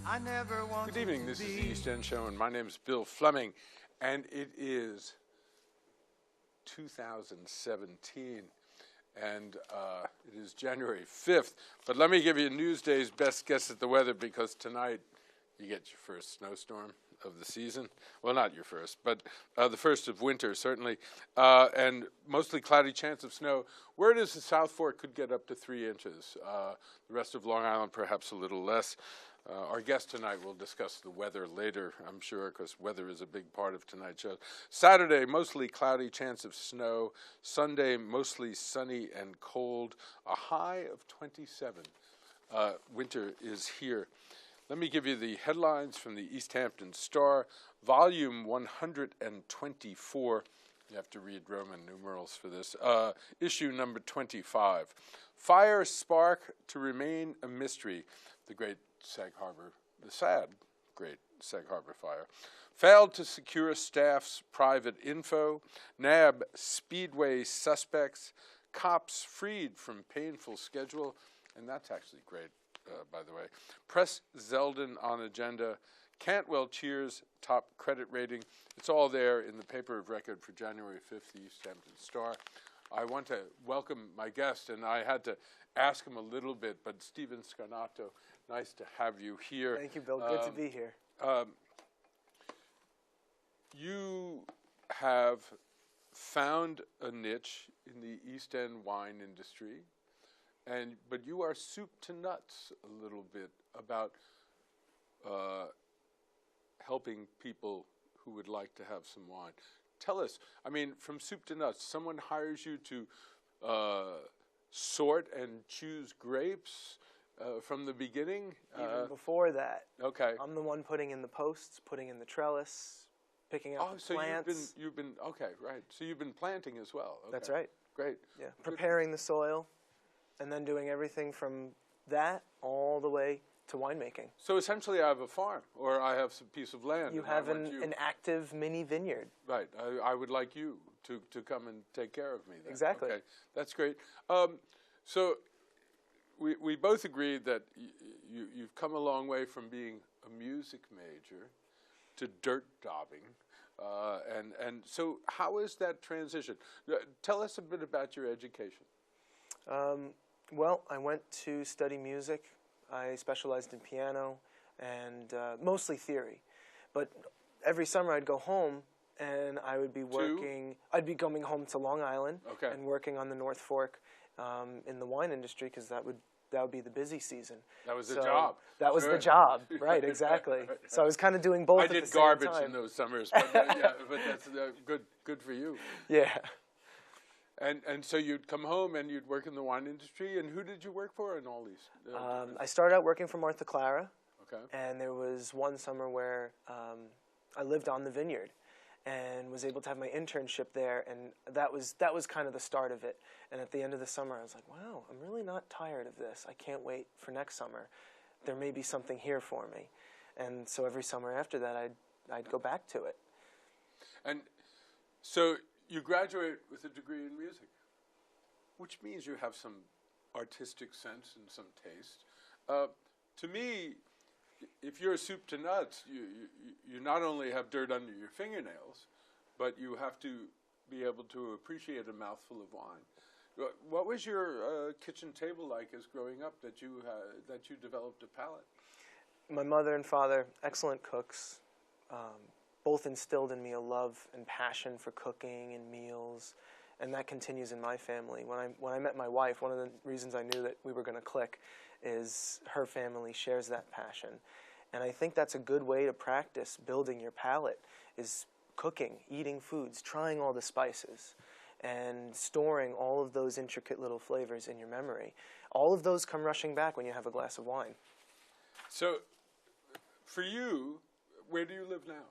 I never want Good evening, this is the East End Show, and my name is Bill Fleming, and it is 2017, and it is January 5th. But let me give you Newsday's best guess at the weather, because tonight you get your first snowstorm of the season. Well, not your first, but the first of winter, certainly, and mostly cloudy, chance of snow. Where it is, the South Fork could get up to 3 inches. The rest of Long Island, perhaps a little less. Our guest tonight will discuss the weather later, I'm sure, because weather is a big part of tonight's show. Saturday, mostly cloudy, chance of snow. Sunday, mostly sunny and cold. A high of 27. Winter is here. Let me give you the headlines from the East Hampton Star, volume 124. You have to read Roman numerals for this. Issue number 25. Fire spark to remain a mystery. The great Sag Harbor, the sad great Sag Harbor fire. Failed to secure staff's private info. Nab Speedway suspects. Cops freed from painful schedule. And that's actually great, by the way. Press Zeldin on agenda. Cantwell cheers top credit rating. It's all there in the paper of record for January 5th, the East Hampton Star. I want to welcome my guest, and I had to ask him a little bit, but Stephen Scarnato, nice to have you here. Thank you, Bill. Good to be here. You have found a niche in the East End wine industry, but you are soup to nuts a little bit about helping people who would like to have some wine. Tell us, I mean, from soup to nuts, someone hires you to sort and choose grapes from the beginning? Even before that. Okay. I'm the one putting in the posts, putting in the trellis, picking up the plants. You've been okay, right. So you've been planting as well. Okay. That's right. Great. Yeah, preparing the soil, and then doing everything from that all the way to winemaking. So essentially I have a farm, or I have some piece of land. You have an active mini vineyard. Right. I would like you to come and take care of me then. Exactly. Okay. That's great. So we both agreed that you've come a long way from being a music major to dirt daubing. And so how is that transition? Tell us a bit about your education. Well, I went to study music. I specialized in piano and mostly theory. But every summer I'd go home and I would be working. I'd be coming home to Long Island and working on the North Fork in the wine industry, because that would be the busy season. That was the job. That was the job, right? Exactly. So I was kind of doing both. I did garbage in those summers, but yeah, but that's good for you. Yeah. And so you'd come home and you'd work in the wine industry. And who did you work for in all these? I started out working for Martha Clara. Okay. And there was one summer where I lived on the vineyard and was able to have my internship there, and that was kind of the start of it. And at the end of the summer, I was like, wow, I'm really not tired of this. I can't wait for next summer. There may be something here for me. And so every summer after that, I'd go back to it. And so you graduate with a degree in music, which means you have some artistic sense and some taste. To me, if you're a soup to nuts, you not only have dirt under your fingernails, but you have to be able to appreciate a mouthful of wine. What was your kitchen table like as growing up that you developed a palate? My mother and father, excellent cooks, both instilled in me a love and passion for cooking and meals, and that continues in my family. When I met my wife, one of the reasons I knew that we were going to click is her family shares that passion. And I think that's a good way to practice building your palate, is cooking, eating foods, trying all the spices, and storing all of those intricate little flavors in your memory. All of those come rushing back when you have a glass of wine. So for you, where do you live now?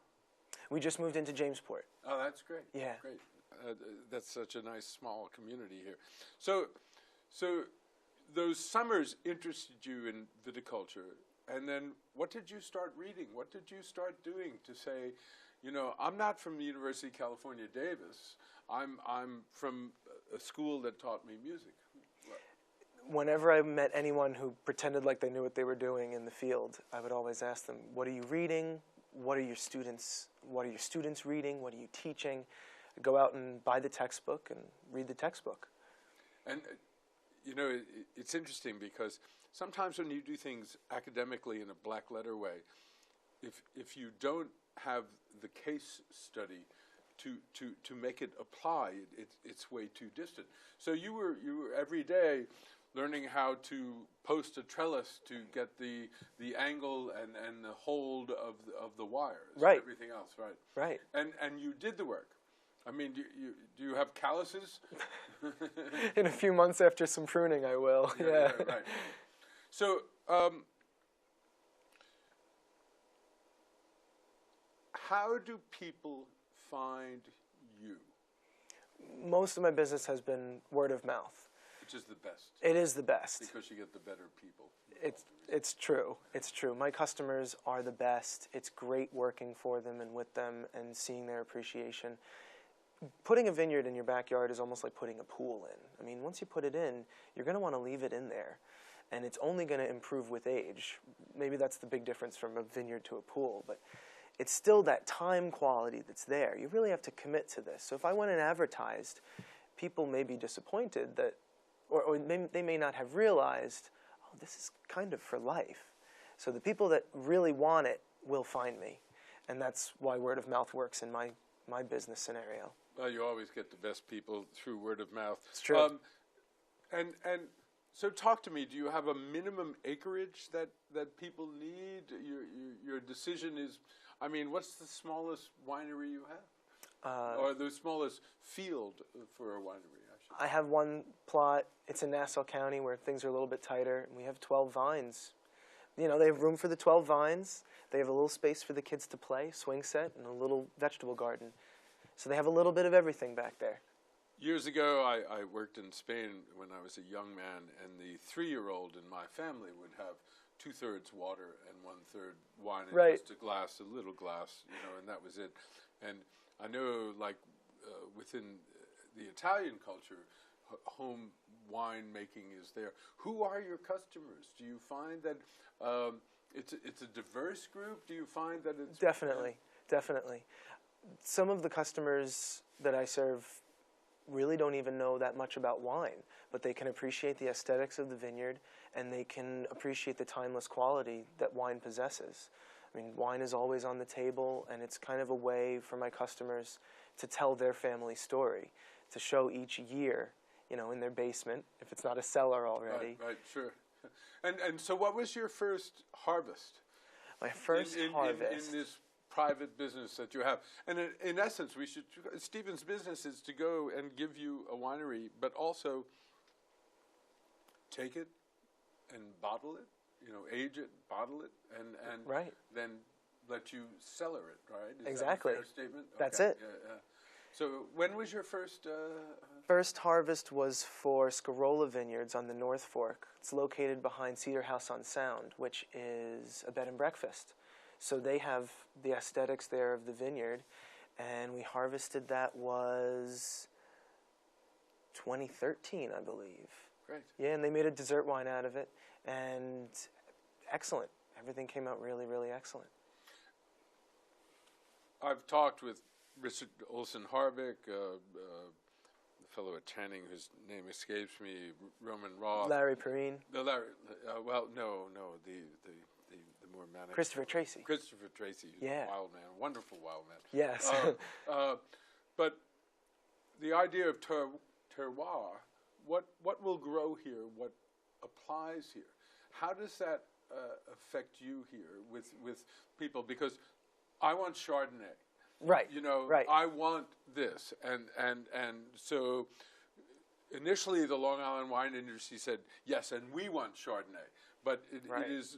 We just moved into Jamesport. Oh, that's great. Yeah. Great. That's such a nice small community here. So those summers interested you in viticulture, and then what did you start reading? What did you start doing to say, you know, I'm not from the University of California, Davis. I'm from a school that taught me music. whenever I met anyone who pretended like they knew what they were doing in the field, I would always ask them, what are you reading? What are your students reading? What are you teaching? Go out and buy the textbook and read the textbook. And, it's interesting because sometimes when you do things academically in a black letter way, if you don't have the case study to make it apply, it's way too distant. So you were every day learning how to post a trellis to get the angle and the hold of the wires, right? And everything else, right? Right. And you did the work. I mean, do you have calluses? In a few months after some pruning, I will. Yeah. Right. So, how do people find you? Most of my business has been word of mouth. Which is the best. It is the best. Because you get the better people. It's true. It's true. My customers are the best. It's great working for them and with them and seeing their appreciation. Putting a vineyard in your backyard is almost like putting a pool in. I mean, once you put it in, you're going to want to leave it in there. And it's only going to improve with age. Maybe that's the big difference from a vineyard to a pool. But it's still that time quality that's there. You really have to commit to this. So if I went and advertised, people may be disappointed that, or they may not have realized, oh, this is kind of for life. So the people that really want it will find me. And that's why word of mouth works in my business scenario. Well, you always get the best people through word of mouth. It's true. And so talk to me. Do you have a minimum acreage that people need? Your decision is, I mean, what's the smallest winery you have? Or the smallest field for a winery, actually? I have one plot. It's in Nassau County where things are a little bit tighter. And we have 12 vines. You know, they have room for the 12 vines. They have a little space for the kids to play, swing set, and a little vegetable garden. So they have a little bit of everything back there. Years ago, I worked in Spain when I was a young man, and the 3-year-old in my family would have 2/3 water and 1/3 wine, and right. Just a little glass, and that was it. And I know, like, within the Italian culture, home wine making is there. Who are your customers? Do you find that it's a diverse group? Do you find that it's... Definitely. Some of the customers that I serve really don't even know that much about wine, but they can appreciate the aesthetics of the vineyard, and they can appreciate the timeless quality that wine possesses. I mean, wine is always on the table, and it's kind of a way for my customers to tell their family story, to show each year, in their basement, if it's not a cellar already. Right, sure. And so what was your first harvest? My first harvest. In this private business that you have. And in essence, Stephen's business is to go and give you a winery, but also take it and bottle it, age it, bottle it, and right. Then let you cellar it, right? Is exactly. that a fair statement? That's okay. it. Yeah. So when was your first... First harvest was for Scarnato Vineyards on the North Fork. It's located behind Cedar House on Sound, which is a bed and breakfast. So they have the aesthetics there of the vineyard, and we harvested, that was 2013, I believe. Great. Yeah, and they made a dessert wine out of it, and excellent. Everything came out really, really excellent. I've talked with Richard Olson Harvick, a fellow at Channing whose name escapes me, Roman Roth. Larry Perrine. No, the more manic. Christopher Tracy. Christopher Tracy, who's a wild man, wonderful wild man. Yes. But the idea of terroir, what will grow here, what applies here, how does that affect you here with people? Because I want Chardonnay. Right. Right. I want this, and so initially the Long Island wine industry said yes, and we want Chardonnay, but it is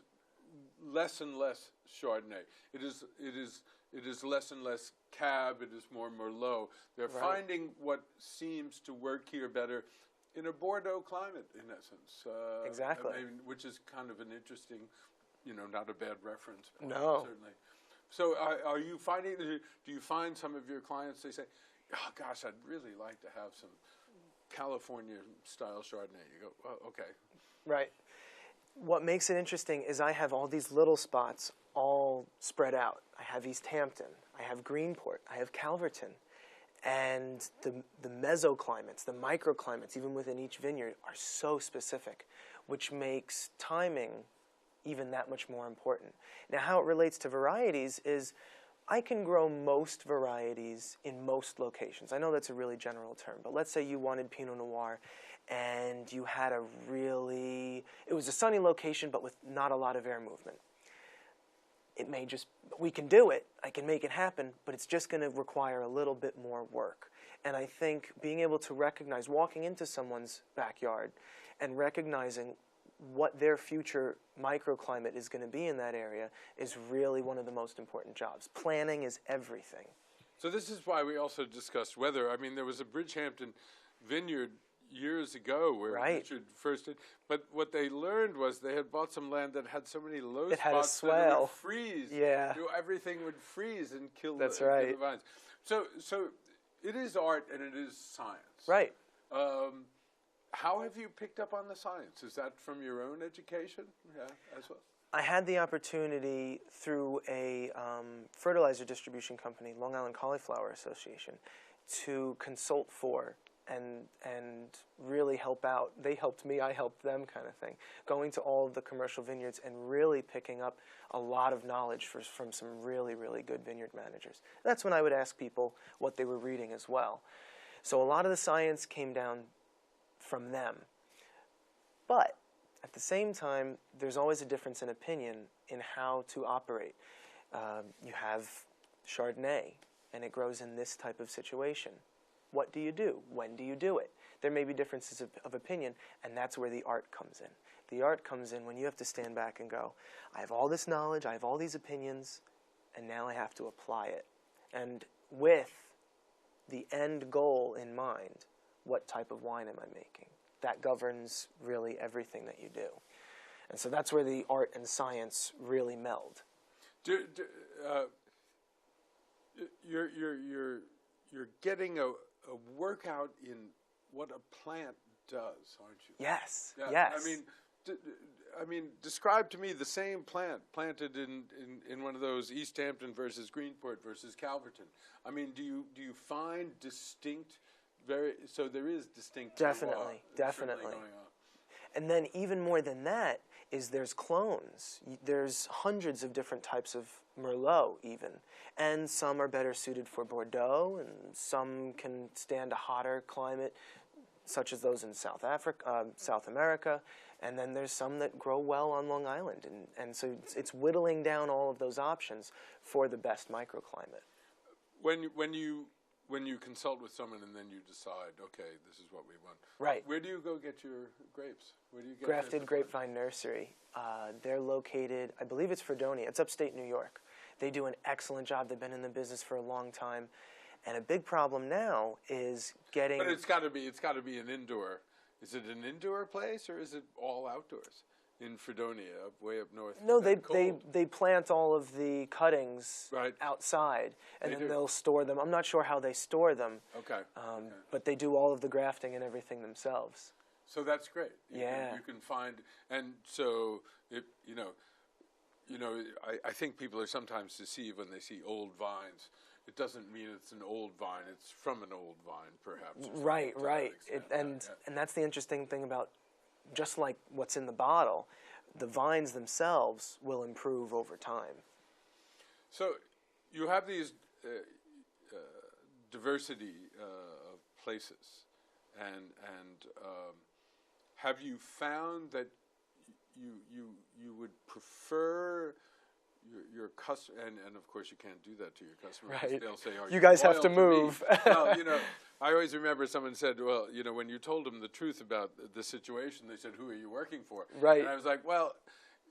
less and less Chardonnay. It is less and less Cab. It is more Merlot. They're finding what seems to work here better in a Bordeaux climate, in essence. Exactly. I mean, which is kind of an interesting, not a bad reference. No. Certainly. So are you finding, do you find some of your clients, they say, oh gosh, I'd really like to have some California style Chardonnay. You go, well, okay. Right. What makes it interesting is I have all these little spots all spread out. I have East Hampton, I have Greenport, I have Calverton, and the mesoclimates, the microclimates, even within each vineyard, are so specific, which makes timing even that much more important. Now, how it relates to varieties is I can grow most varieties in most locations. I know that's a really general term, but let's say you wanted Pinot Noir and you had it was a sunny location but with not a lot of air movement. We can do it, I can make it happen, but it's just going to require a little bit more work. And I think being able to recognize, walking into someone's backyard and recognizing what their future microclimate is going to be in that area is really one of the most important jobs. Planning is everything. So this is why we also discussed weather. I mean, there was a Bridgehampton vineyard years ago where Richard first did, but what they learned was they had bought some land that had so many low spots that it would freeze. Yeah. Everything would freeze and kill the vines. So it is art and it is science. Right. How have you picked up on the science? Is that from your own education? Yeah, as well. I had the opportunity through a fertilizer distribution company, Long Island Cauliflower Association, to consult for and really help out. They helped me, I helped them, kind of thing. Going to all of the commercial vineyards and really picking up a lot of knowledge from some really, really good vineyard managers. That's when I would ask people what they were reading as well. So a lot of the science came down from them. But at the same time, there's always a difference in opinion in how to operate. You have Chardonnay, and it grows in this type of situation. What do you do? When do you do it? There may be differences of opinion, and that's where the art comes in. The art comes in when you have to stand back and go, I have all this knowledge, I have all these opinions, and now I have to apply it. And with the end goal in mind, what type of wine am I making? That governs really everything that you do. And so that's where the art and science really meld. You're getting a workout in what a plant does, aren't you? Yes, yeah, yes. I mean, describe to me the same plant planted in one of those East Hampton versus Greenport versus Calverton. I mean, do you find distinct? So there is distinct. Definitely. Going on. And then even more than that is there's clones. There's hundreds of different types of Merlot even. And some are better suited for Bordeaux, and some can stand a hotter climate, such as those in South America. And then there's some that grow well on Long Island. And so it's whittling down all of those options for the best microclimate. When you consult with someone and then you decide, okay, this is what we want. Right. Where do you go get your grapes? Where do you get Grafted Grapevine Nursery. They're located, I believe it's Fredonia. It's upstate New York. They do an excellent job. They've been in the business for a long time. And a big problem now is getting... But it's got to be an indoor. Is it an indoor place or is it all outdoors? In Fredonia, way up north. No, they plant all of the cuttings outside, and then they'll store them. I'm not sure how they store them. Okay. But they do all of the grafting and everything themselves. So that's great. You can find, and so I think people are sometimes deceived when they see old vines. It doesn't mean it's an old vine. It's from an old vine, perhaps. Right. And that's the interesting thing about. Just like what's in the bottle, the vines themselves will improve over time. So you have these diversity of places, and have you found that you would prefer your customer, and of course you can't do that to your customers. Right. They'll say, "Are you guys have to me?" move. Well, I always remember someone said, well, when you told them the truth about the situation, they said, who are you working for? Right. And I was like, well,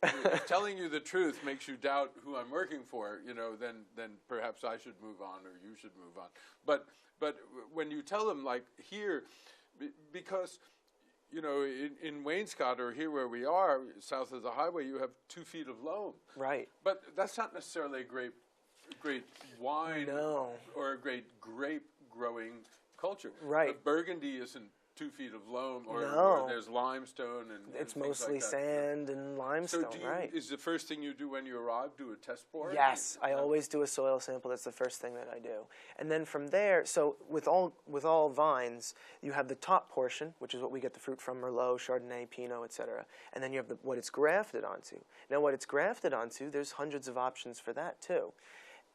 if telling you the truth makes you doubt who I'm working for, then perhaps I should move on or you should move on. But when you tell them, like here, because, in Wainscott or here where we are, south of the highway, you have 2 feet of loam. Right. But that's not necessarily a great wine or a great grape growing culture. Right. But Burgundy isn't 2 feet of loam, or No. there's limestone and It's things mostly like that. sand and limestone, So right? is the first thing you do when you arrive do a test bore? Yes, I always do a soil sample. That's the first thing that I do. And then from there, so with all vines, you have the top portion, which is what we get the fruit from: Merlot, Chardonnay, Pinot, etc. And then you have what it's grafted onto. Now, what it's grafted onto, there's hundreds of options for that too.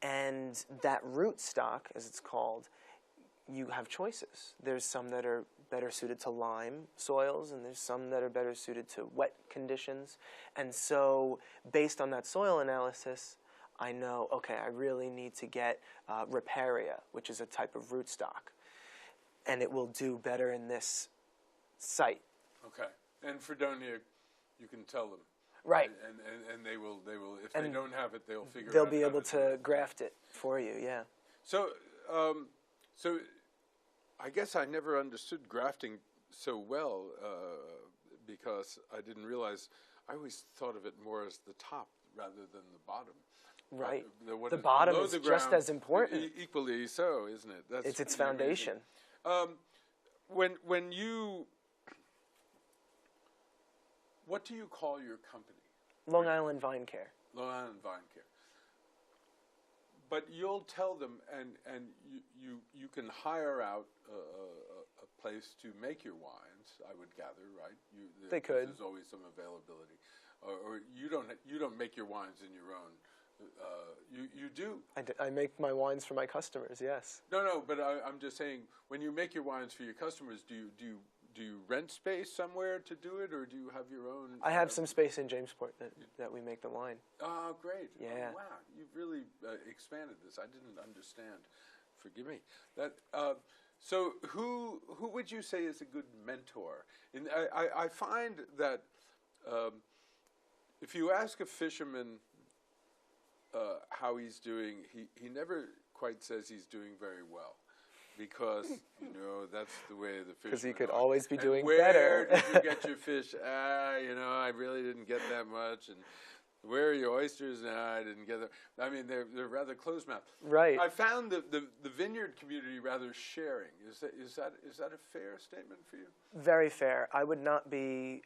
And that root stock, as it's called, you have choices. There's some that are better suited to lime soils, and there's some that are better suited to wet conditions. And so based on that soil analysis, I know, okay, I really need to get Riparia, which is a type of rootstock, and it will do better in this site. Okay. And Fredonia, you can tell them. Right. And they will, if they don't have it, they'll figure They'll out be how able to graft it for you, yeah. So, so I guess I never understood grafting so well because I didn't realize, I always thought of it more as the top rather than the bottom. Right. The bottom below is the just ground, as important. Equally so, isn't it? That's It's its really foundation. amazing. When you, what do you call your company? Long Island Vine Care. Long Island Vine Care. But you'll tell them, and you can hire out a place to make your wines, I would gather, right? They could. There's always some availability, or you don't make your wines in your own. You do. I make my wines for my customers, yes. No, but I'm just saying, when you make your wines for your customers, do you rent space somewhere to do it, or do you have your own? I have some space in Jamesport that we make the wine. Oh, great! Yeah. Oh, wow, you've really expanded this. I didn't understand. Forgive me. That. So, who would you say is a good mentor? And I find that if you ask a fisherman how he's doing, he never quite says he's doing very well. Because, that's the way the fish. Because he could always be doing where better. Where did you get your fish? I really didn't get that much. And where are your oysters? I didn't get them. I mean, they're rather closed-mouthed. Right. I found the vineyard community rather sharing. Is that a fair statement for you? Very fair. I would not be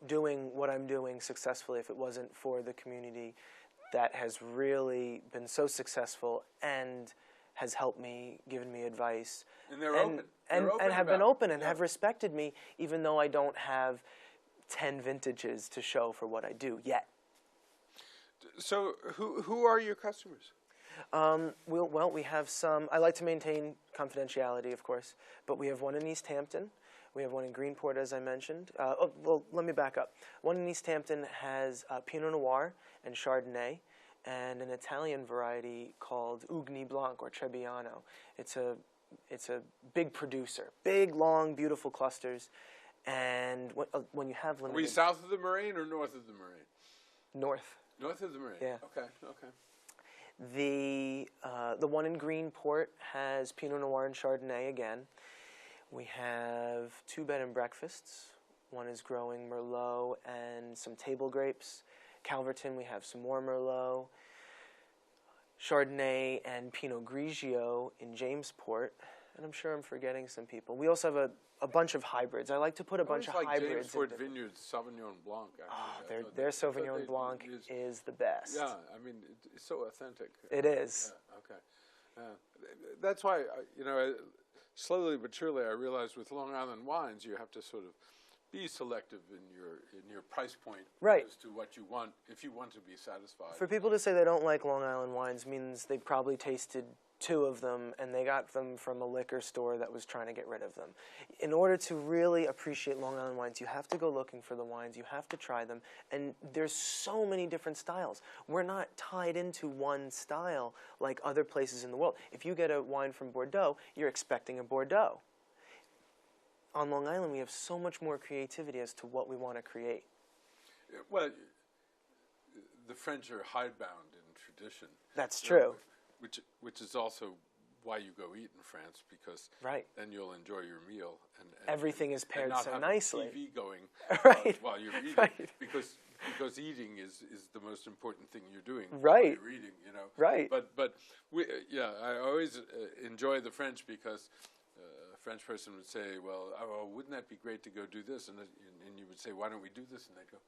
doing what I'm doing successfully if it wasn't for the community that has really been so successful and has helped me, given me advice. And they're open. And have been open and have respected me, even though I don't have 10 vintages to show for what I do yet. So who are your customers? Well, we have some. I like to maintain confidentiality, of course, but we have one in East Hampton. We have one in Greenport, as I mentioned. Well, let me back up. One in East Hampton has Pinot Noir and Chardonnay, and an Italian variety called Ugni Blanc or Trebbiano. It's a big producer, big, long, beautiful clusters, and when you have limited. Are we south of the Moraine or north of the Moraine? North. North of the Moraine. Yeah. Okay. The one in Greenport has Pinot Noir and Chardonnay again. We have 2 bed and breakfasts. One is growing Merlot and some table grapes. Calverton, we have some more Merlot. Chardonnay and Pinot Grigio in Jamesport. And I'm sure I'm forgetting some people. We also have a bunch of hybrids. I like to put a bunch of hybrids. Jamesport Vineyards Sauvignon Blanc. Actually. Their Sauvignon Blanc is the best. Yeah, I mean, it's so authentic. It is. Yeah, okay. That's why, slowly but surely, I realized with Long Island wines, you have to sort of be selective in your price point, right, as to what you want, if you want to be satisfied. For people to say they don't like Long Island wines means they probably tasted 2 of them and they got them from a liquor store that was trying to get rid of them. In order to really appreciate Long Island wines, you have to go looking for the wines, you have to try them, and there's so many different styles. We're not tied into one style like other places in the world. If you get a wine from Bordeaux, you're expecting a Bordeaux. On Long Island, we have so much more creativity as to what we want to create. Well, the French are hidebound in tradition. That's true. Which is also why you go eat in France, because then you'll enjoy your meal. And everything is paired and not so have nicely. TV going while you're eating, because eating is the most important thing you're doing while you're eating. But I always enjoy the French because French person would say, well, oh, wouldn't that be great to go do this? And you would say, why don't we do this? And they'd go,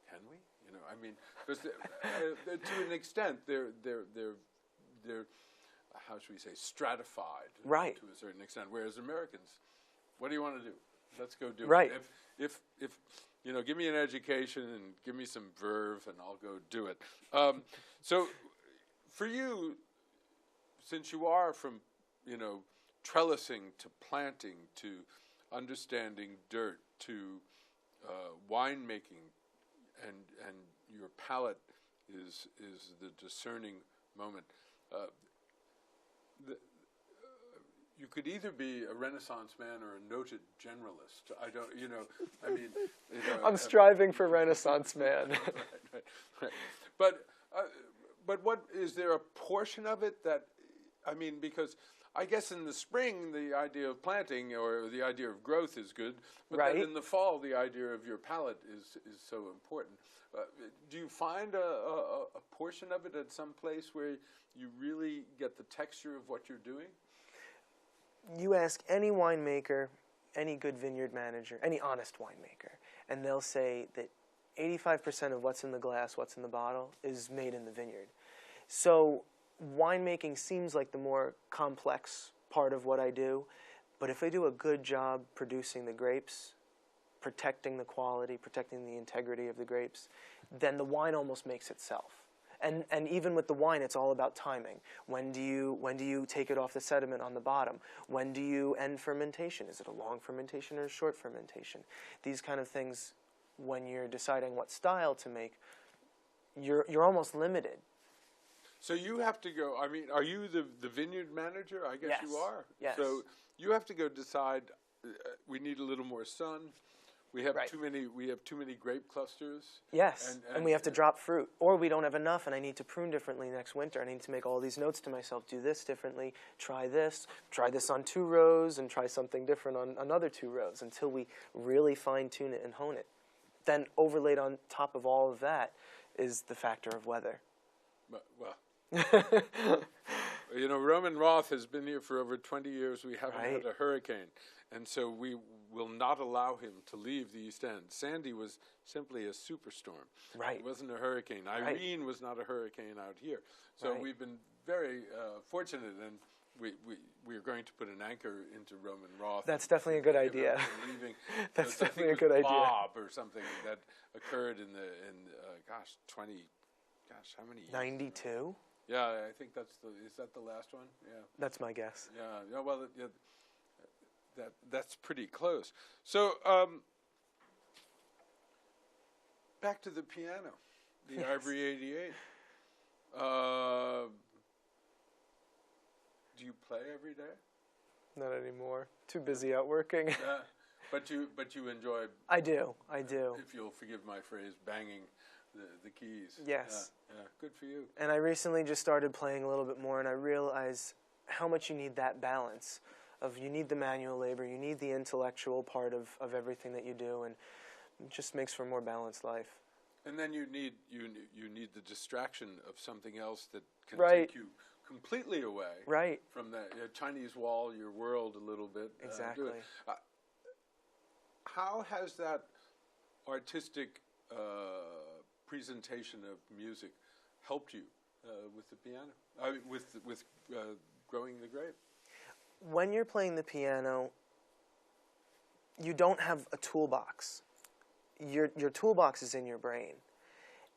can we? You know, I mean, because to an extent, they're how should we say, stratified right. to a certain extent. Whereas Americans, what do you want to do? Let's go do right. it. If you know, give me an education and give me some verve, and I'll go do it. So, for you, since you are from, you know, trellising to planting to understanding dirt to winemaking, and your palate is the discerning moment. You could either be a Renaissance man or a noted generalist. I don't, you know, I mean, you know, I'm striving for Renaissance man. right. But what is there a portion of it that, I mean, because I guess in the spring the idea of planting or the idea of growth is good, but right. then in the fall the idea of your palate is so important. Do you find a portion of it at some place where you really get the texture of what you're doing? You ask any winemaker, any good vineyard manager, any honest winemaker, and they'll say that 85% of what's in the glass, what's in the bottle, is made in the vineyard. So winemaking seems like the more complex part of what I do, but if I do a good job producing the grapes, protecting the quality, protecting the integrity of the grapes, then the wine almost makes itself. And even with the wine, it's all about timing. When do you take it off the sediment on the bottom? When do you end fermentation? Is it a long fermentation or a short fermentation? These kind of things, when you're deciding what style to make, you're almost limited. So you have to go, I mean, are you the vineyard manager? I guess yes. you are. Yes. So you have to go decide, we need a little more sun. We have right. too many grape clusters. Yes, and we have to drop fruit. Or we don't have enough and I need to prune differently next winter. I need to make all these notes to myself, do this differently, try this on 2 rows, and try something different on another 2 rows until we really fine-tune it and hone it. Then overlaid on top of all of that is the factor of weather. Well, you know, Roman Roth has been here for over 20 years. We haven't right. had a hurricane. And so we will not allow him to leave the East End. Sandy was simply a superstorm. Right. It wasn't a hurricane. Right. Irene was not a hurricane out here. So right. we've been very fortunate, and we are going to put an anchor into Roman Roth. That's definitely a good idea. That's definitely a good idea. Bob or something that occurred in how many years? 92? Yeah, I think is that the last one? Yeah. That's my guess. Yeah, well, that's pretty close. So, back to the piano, the yes. Ivory 88. Do you play every day? Not anymore. Too busy out working. Yeah, but you enjoy. I do. If you'll forgive my phrase, banging the keys. Yes. Yeah, good for you. And I recently just started playing a little bit more, and I realized how much you need that balance. You need the manual labor, you need the intellectual part of everything that you do, and it just makes for a more balanced life. And then you need the distraction of something else that can right. take you completely away right. from that Chinese wall, your world a little bit. Exactly. How has that artistic presentation of music helped you with the piano, with growing the grape? When you're playing the piano, you don't have a toolbox. Your toolbox is in your brain,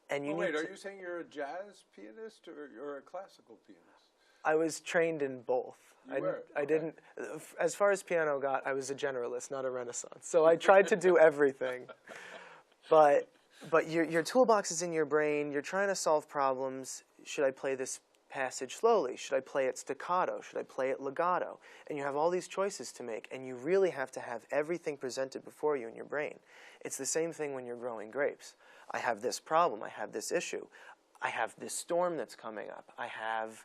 and you are you saying you're a jazz pianist or a classical pianist? I was trained in both. I didn't. As far as piano got, I was a generalist, not a Renaissance. So I tried to do everything, but your toolbox is in your brain. You're trying to solve problems. Should I play this passage slowly? Should I play it staccato? Should I play it legato? And you have all these choices to make, and you really have to have everything presented before you in your brain. It's the same thing when you're growing grapes. I have this problem. I have this issue. I have this storm that's coming up. I have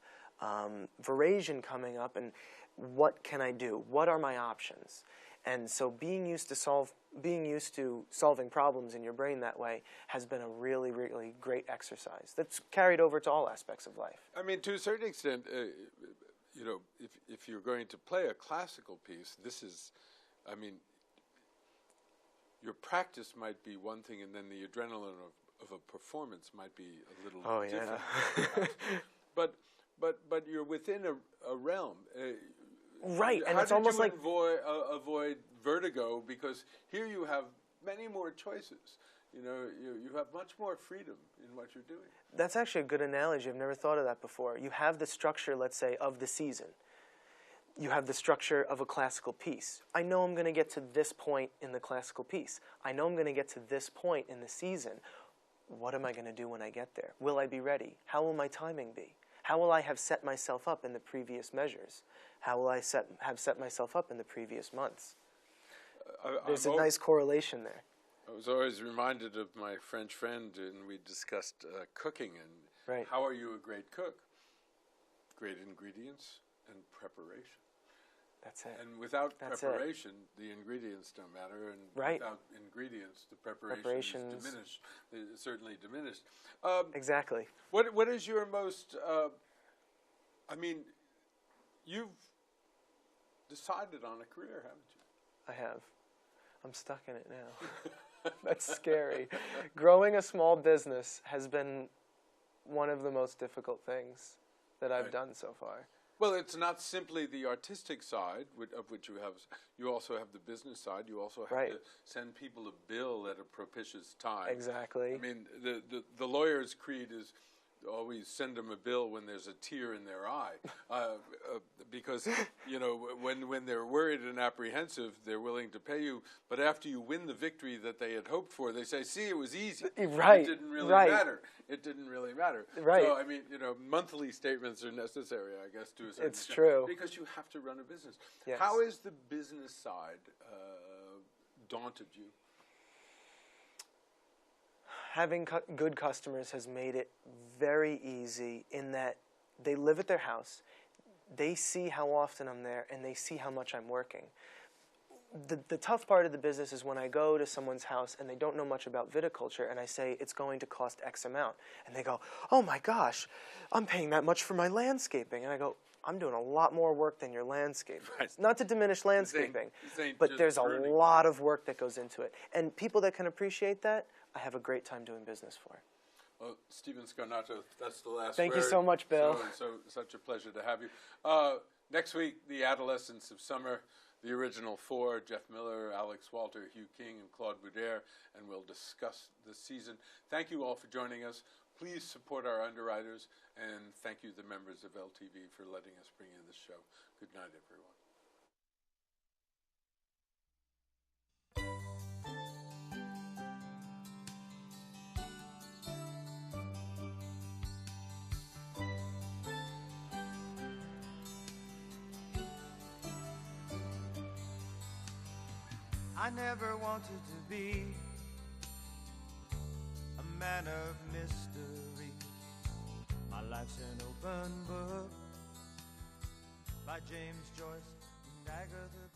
veraison coming up, and what can I do? What are my options? And so being used to solving problems in your brain that way has been a really, really great exercise that's carried over to all aspects of life. I mean, to a certain extent, you know, if you're going to play a classical piece, this is, I mean, your practice might be one thing, and then the adrenaline of a performance might be a little different. But you're within a realm. Right, and how it's did almost you like avoid vertigo? Because here you have many more choices. You know, you have much more freedom in what you're doing. that's actually a good analogy. I've never thought of that before. You have the structure, let's say, of the season. You have the structure of a classical piece. I know I'm going to get to this point in the classical piece. I know I'm going to get to this point in the season. What am I going to do when I get there? Will I be ready? How will my timing be? How will I have set myself up in the previous measures? How will I have set myself up in the previous months? There's a nice correlation there. I was always reminded of my French friend, and we discussed cooking and Right. how are you a great cook? Great ingredients and preparation. That's it. And without That's preparation, the ingredients don't matter, and Right. without ingredients, the preparation Preparation's- is diminished. It's certainly diminished. Exactly. What is your most? I mean, you've decided on a career, haven't you? I have. I'm stuck in it now. That's scary. Growing a small business has been one of the most difficult things that I've Right. done so far. Well, it's not simply the artistic side, of which you have. You also have the business side. You also have Right. to send people a bill at a propitious time. Exactly. I mean, the lawyer's creed is always send them a bill when there's a tear in their eye, because you know when they're worried and apprehensive, they're willing to pay you. But after you win the victory that they had hoped for, they say, "See, it was easy. Right. It didn't really Right. matter. It didn't really matter." Right. So I mean, you know, monthly statements are necessary, I guess, to a certain It's extent, true. because you have to run a business. Yes. How is the business side daunted you? Having good customers has made it very easy in that they live at their house, they see how often I'm there, and they see how much I'm working. The tough part of the business is when I go to someone's house and they don't know much about viticulture, and I say it's going to cost X amount, and they go, "Oh my gosh, I'm paying that much for my landscaping," and I go, "I'm doing a lot more work than your landscaping." Right. Not to diminish landscaping, this ain't but just there's a pruning. lot of work that goes into it, and people that can appreciate that, I have a great time doing business for. Well, Stephen Scarnato, that's the last Thank word. you so much, Bill. Such a pleasure to have you. Next week, The Adolescence of Summer, the original four, Jeff Miller, Alex Walter, Hugh King, and Claude Boudère, and we'll discuss the season. Thank you all for joining us. Please support our underwriters, and thank you, the members of LTV, for letting us bring you this show. Good night, everyone. I never wanted to be a man of mystery. My life's an open book by James Joyce and Agatha